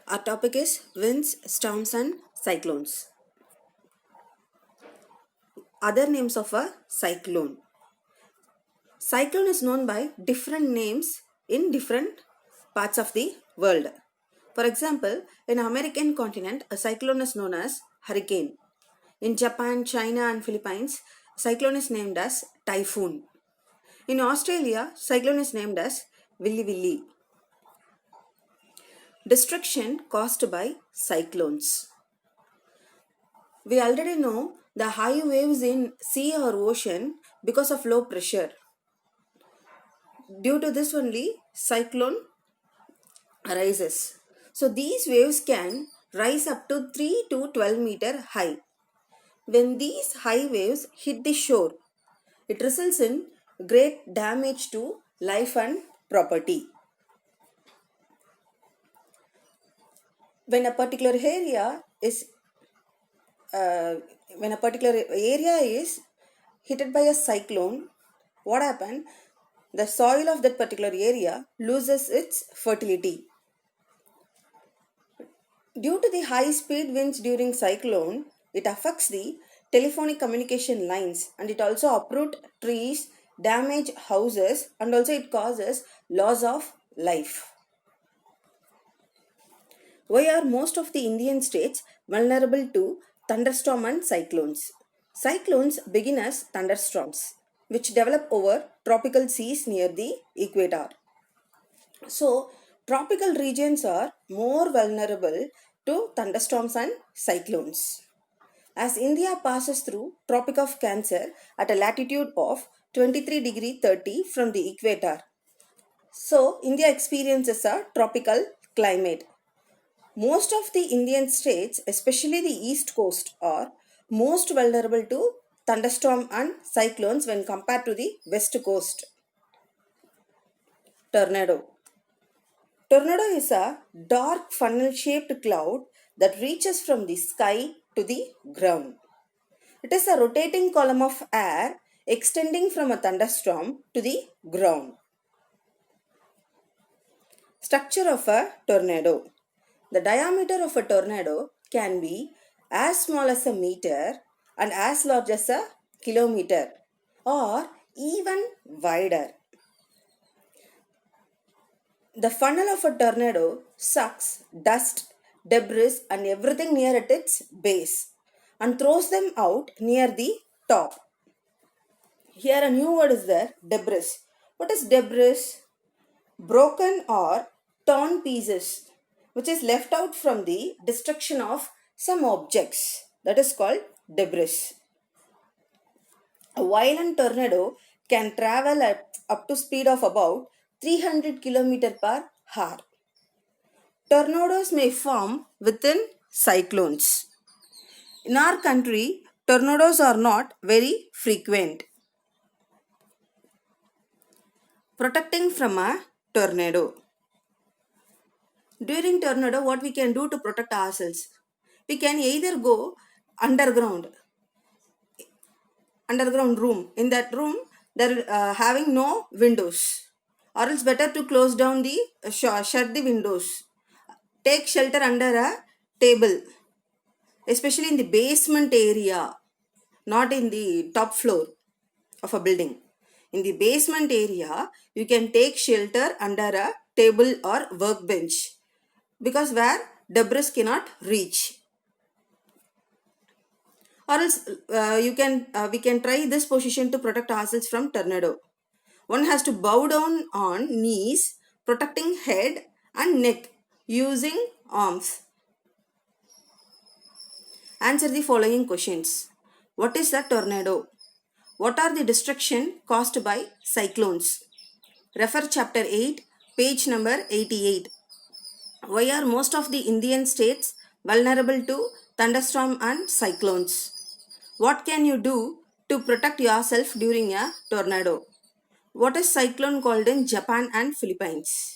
Our topic is winds, storms, and cyclones. Other names of a cyclone. Cyclone is known by different names in different parts of the world. For example, in American continent, a cyclone is known as hurricane. In Japan, China, and Philippines, cyclone is named as typhoon. In Australia, cyclone is named as Willy Willy. Destruction caused by cyclones. We already know the high waves in sea or ocean because of low pressure. Due to this only cyclone arises. So these waves can rise up to 3 to 12 meter high. When these high waves hit the shore, it results in great damage to life and property. When a particular area is hit by a cyclone, what happens? The soil of that particular area loses its fertility. Due to the high speed winds during cyclone, it affects the telephonic communication lines and it also uproot trees, damage houses, and also it causes loss of life. Why are most of the Indian states vulnerable to thunderstorm and cyclones? Cyclones begin as thunderstorms, which develop over tropical seas near the equator. So, tropical regions are more vulnerable to thunderstorms and cyclones. As India passes through Tropic of Cancer at a latitude of 23 degree 30 from the equator, so India experiences a tropical climate. Most of the Indian states, especially the east coast, are most vulnerable to thunderstorm and cyclones when compared to the west coast. Tornado. Tornado is a dark funnel-shaped cloud that reaches from the sky to the ground. It is a rotating column of air extending from a thunderstorm to the ground. Structure of a tornado. The diameter of a tornado can be as small as a meter and as large as a kilometer or even wider. The funnel of a tornado sucks dust, debris, and everything near at its base and throws them out near the top. Here a new word is there, debris. What is debris? Broken or torn pieces which is left out from the destruction of some objects. That is called debris. A violent tornado can travel at up to speed of about 300 km per hour. Tornadoes may form within cyclones. In our country, tornadoes are not very frequent. Protecting from a tornado. During tornado, what we can do to protect ourselves? We can either go underground room. In that room, there having no windows, or else better to close down the shut the windows. Take shelter under a table, especially in the basement area, not in the top floor of a building. In the basement area, you can take shelter under a table or workbench because where debris cannot reach. Or else we can try this position to protect ourselves from tornado. One has to bow down on knees, protecting head and neck using arms. Answer the following questions. What is a tornado? What are the destruction caused by cyclones? Refer chapter 8, page number 88. Why are most of the Indian states vulnerable to thunderstorm and cyclones? What can you do to protect yourself during a tornado? What is cyclone called in Japan and Philippines?